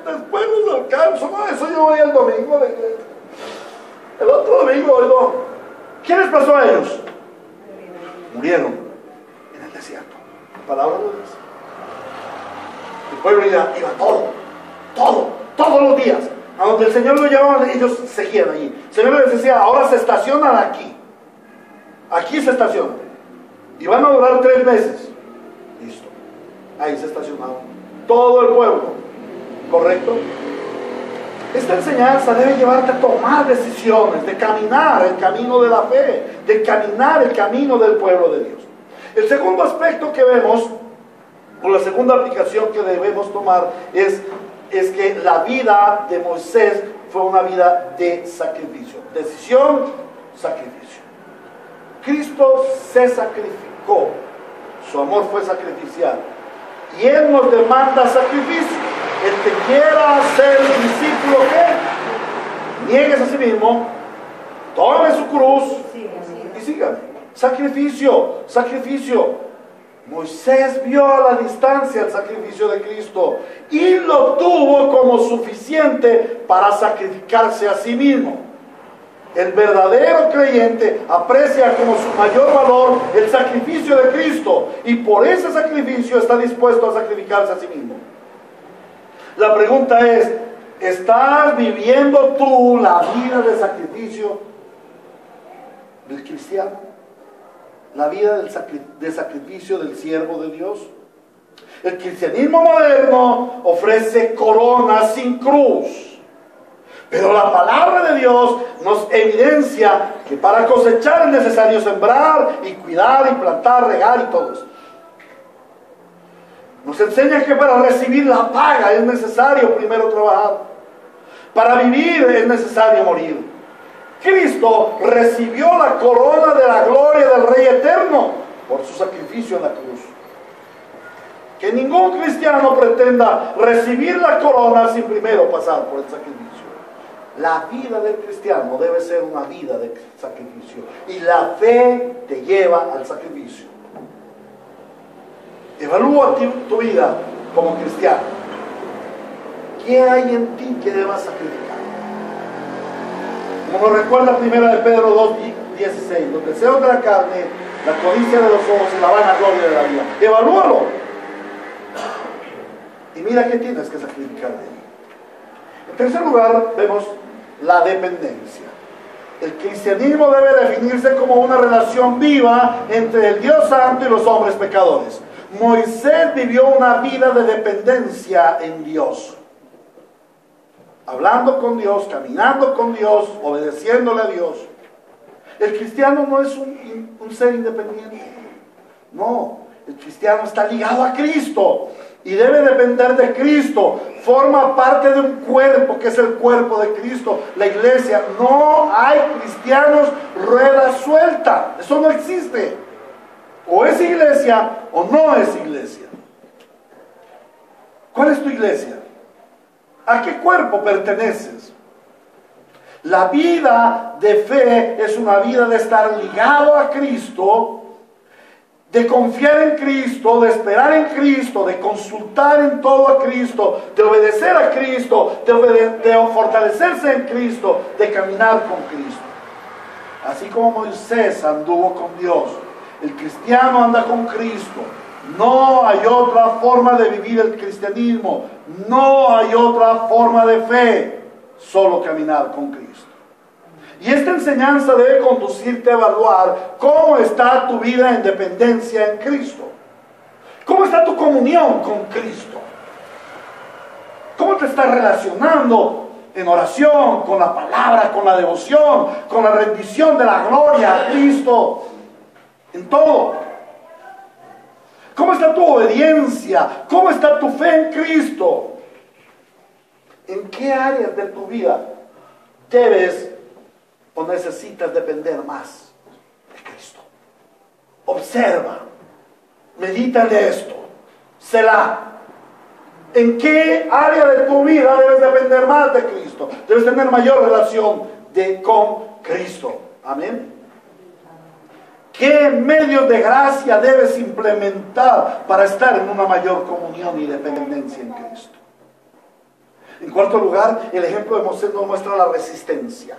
después nos alcanzo, no, eso yo voy el domingo, el otro domingo, no. ¿Qué les pasó a ellos? Murieron en el desierto. La palabra lo dice. El pueblo iba todos los días. A donde el Señor lo llevaba, ellos seguían allí. El Señor les decía: ahora se estacionan aquí. Aquí se estacionan. Y van a durar 3 meses. Listo. Ahí se estacionaron. Todo el pueblo. ¿Correcto? Esta enseñanza debe llevarte a tomar decisiones, de caminar el camino de la fe, de caminar el camino del pueblo de Dios. El segundo aspecto que vemos, o la segunda aplicación que debemos tomar, es que la vida de Moisés fue una vida de sacrificio. Decisión, sacrificio. Cristo se sacrificó. Su amor fue sacrificial. Y Él nos demanda sacrificio. El que quiera ser discípulo, ¿qué? Niegues a sí mismo, tome su cruz y sígame. Sacrificio, sacrificio. Moisés vio a la distancia el sacrificio de Cristo y lo tuvo como suficiente para sacrificarse a sí mismo. El verdadero creyente aprecia como su mayor valor el sacrificio de Cristo y por ese sacrificio está dispuesto a sacrificarse a sí mismo. La pregunta es: ¿estás viviendo tú la vida de sacrificio del cristiano? La vida de sacrificio del siervo de Dios. El cristianismo moderno ofrece coronas sin cruz. Pero la palabra de Dios nos evidencia que para cosechar es necesario sembrar y cuidar y plantar, regar y todo eso. Nos enseña que para recibir la paga es necesario primero trabajar. Para vivir es necesario morir. Cristo recibió la corona de la gloria del Rey Eterno por su sacrificio en la cruz. Que ningún cristiano pretenda recibir la corona sin primero pasar por el sacrificio. La vida del cristiano debe ser una vida de sacrificio. Y la fe te lleva al sacrificio. Evalúa tu vida como cristiano. ¿Qué hay en ti que debas sacrificar? Como nos recuerda 1 de Pedro 2:16, los deseos de la carne, la codicia de los ojos y la vanagloria de la vida. Evalúalo. Y mira qué tienes que sacrificar de él. En tercer lugar, vemos la dependencia. El cristianismo debe definirse como una relación viva entre el Dios Santo y los hombres pecadores. Moisés vivió una vida de dependencia en Dios. Hablando con Dios, caminando con Dios, obedeciéndole a Dios. El cristiano no es un ser independiente. No, el cristiano está ligado a Cristo y debe depender de Cristo. Forma parte de un cuerpo que es el cuerpo de Cristo, la iglesia. No hay cristianos rueda suelta. Eso no existe. O es iglesia o no es iglesia. ¿Cuál es tu iglesia? ¿A qué cuerpo perteneces? La vida de fe es una vida de estar ligado a Cristo, de confiar en Cristo, de esperar en Cristo, de consultar en todo a Cristo, de obedecer a Cristo, de fortalecerse en Cristo, de caminar con Cristo. Así como Moisés anduvo con Dios, el cristiano anda con Cristo. No hay otra forma de vivir el cristianismo. No hay otra forma de fe. Solo caminar con Cristo. Y esta enseñanza debe conducirte a evaluar cómo está tu vida en dependencia en Cristo. ¿Cómo está tu comunión con Cristo? ¿Cómo te estás relacionando en oración, con la palabra, con la devoción, con la rendición de la gloria a Cristo, en todo. ¿Cómo está tu obediencia? ¿Cómo está tu fe en Cristo? ¿En qué áreas de tu vida debes o necesitas depender más de Cristo? Observa, medita en esto, Selah. ¿En qué área de tu vida debes depender más de Cristo? Debes tener mayor relación con Cristo. Amén. ¿Qué medios de gracia debes implementar para estar en una mayor comunión y dependencia en Cristo? En cuarto lugar, el ejemplo de Moisés nos muestra la resistencia.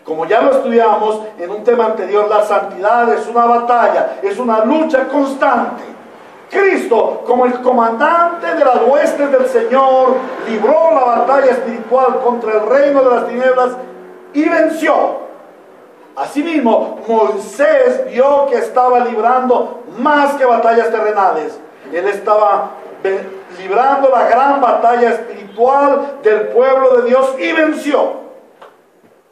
Como ya lo estudiamos en un tema anterior, la santidad es una batalla, es una lucha constante. Cristo, como el comandante de las huestes del Señor, libró la batalla espiritual contra el reino de las tinieblas y venció. Asimismo, Moisés vio que estaba librando más que batallas terrenales. Él estaba librando la gran batalla espiritual del pueblo de Dios y venció.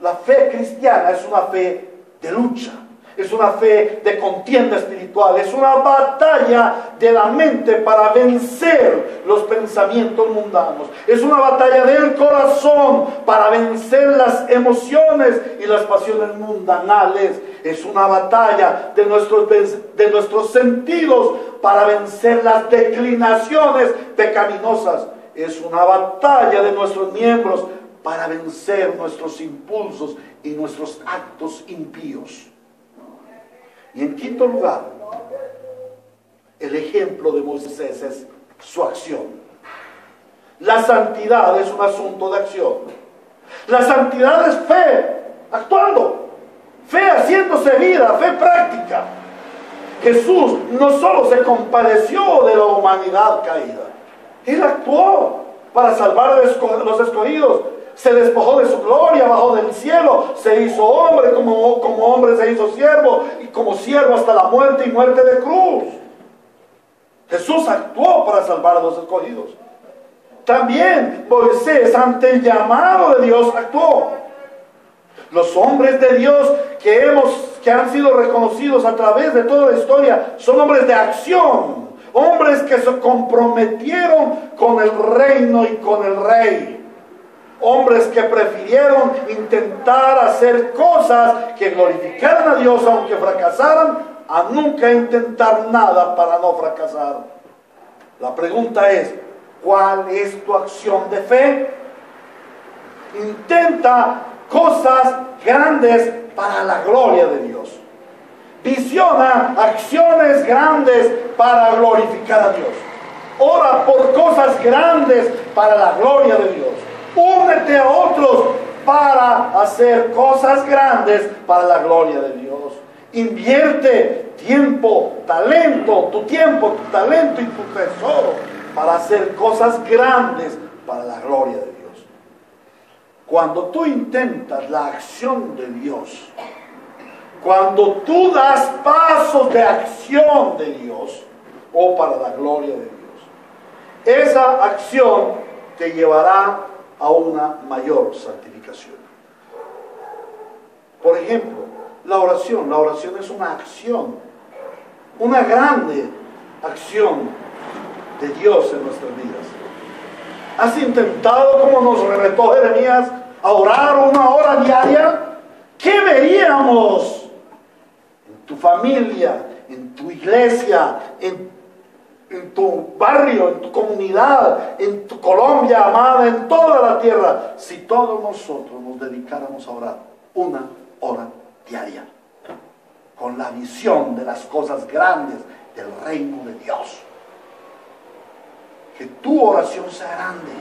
La fe cristiana es una fe de lucha, es una fe de contienda espiritual, es una batalla de la mente para vencer los pensamientos mundanos, es una batalla del corazón para vencer las emociones y las pasiones mundanales, es una batalla de nuestros sentidos para vencer las declinaciones pecaminosas, es una batalla de nuestros miembros para vencer nuestros impulsos y nuestros actos impíos. Y en quinto lugar, el ejemplo de Moisés es su acción. La santidad es un asunto de acción. La santidad es fe, actuando. Fe haciéndose vida, fe práctica. Jesús no solo se compadeció de la humanidad caída, Él actuó para salvar a los escogidos. Se despojó de su gloria, bajó del cielo, se hizo hombre, como hombre se hizo siervo, y como siervo hasta la muerte y muerte de cruz. Jesús actuó para salvar a los escogidos. También Moisés, ante el llamado de Dios, actuó. Los hombres de Dios que han sido reconocidos a través de toda la historia son hombres de acción, hombres que se comprometieron con el reino y con el rey. Hombres que prefirieron intentar hacer cosas que glorificaran a Dios aunque fracasaran, a nunca intentar nada para no fracasar. La pregunta es, ¿cuál es tu acción de fe? Intenta cosas grandes para la gloria de Dios. Visiona acciones grandes para glorificar a Dios. Ora por cosas grandes para la gloria de Dios. Únete a otros para hacer cosas grandes para la gloria de Dios. Invierte tiempo, talento, tu talento y tu tesoro para hacer cosas grandes para la gloria de Dios. Cuando tú intentas la acción de Dios, cuando tú das pasos de acción de Dios, o para la gloria de Dios, esa acción te llevará a una mayor santificación. Por ejemplo, la oración es una acción, una grande acción de Dios en nuestras vidas. ¿Has intentado, como nos retó Jeremías, a orar 1 hora diaria? ¿Qué veríamos en tu familia, en tu iglesia, en tu barrio, en tu comunidad, en tu Colombia amada, en toda la tierra, si todos nosotros nos dedicáramos a orar 1 hora diaria, con la visión de las cosas grandes del reino de Dios? Que tu oración sea grande,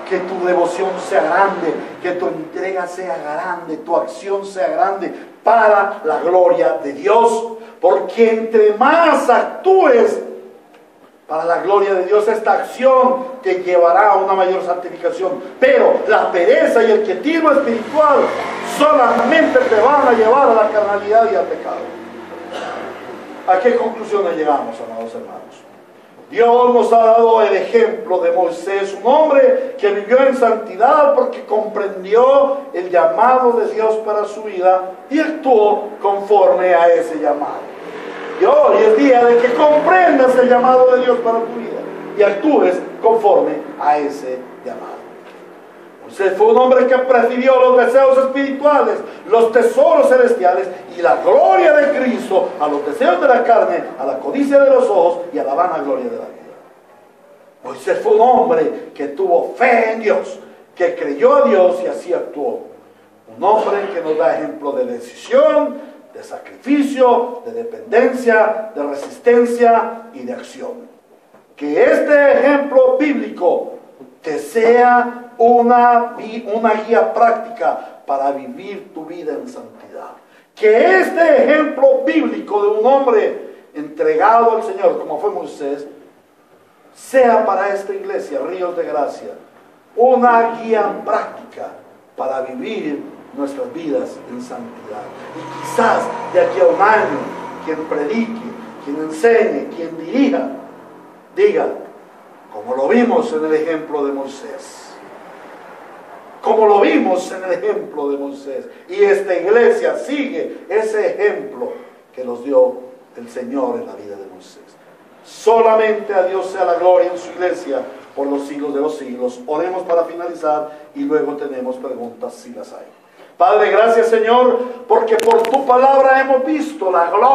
que tu devoción sea grande, que tu entrega sea grande, tu acción sea grande para la gloria de Dios, porque entre más actúes para la gloria de Dios, esta acción te llevará a una mayor santificación. Pero la pereza y el quietismo espiritual solamente te van a llevar a la carnalidad y al pecado. ¿A qué conclusiones llegamos, amados hermanos? Dios nos ha dado el ejemplo de Moisés, un hombre que vivió en santidad porque comprendió el llamado de Dios para su vida y actuó conforme a ese llamado. Y hoy es día de que comprendas el llamado de Dios para tu vida y actúes conforme a ese llamado. Moisés fue un hombre que prefirió los deseos espirituales, los tesoros celestiales y la gloria de Cristo a los deseos de la carne, a la codicia de los ojos y a la vana gloria de la vida. Moisés fue un hombre que tuvo fe en Dios, que creyó a Dios y así actuó. Un hombre que nos da ejemplo de decisión, de sacrificio, de dependencia, de resistencia y de acción. Que este ejemplo bíblico te sea una guía práctica para vivir tu vida en santidad. Que este ejemplo bíblico de un hombre entregado al Señor, como fue Moisés, sea para esta iglesia, Ríos de Gracia, una guía práctica para vivir nuestras vidas en santidad. Y quizás de aquí a un año, quien predique, quien enseñe, quien dirija, diga, como lo vimos en el ejemplo de Moisés. Como lo vimos en el ejemplo de Moisés. Y esta iglesia sigue ese ejemplo que nos dio el Señor en la vida de Moisés. Solamente a Dios sea la gloria en su iglesia por los siglos de los siglos. Oremos para finalizar y luego tenemos preguntas si las hay. Padre, gracias Señor, porque por tu palabra hemos visto la gloria.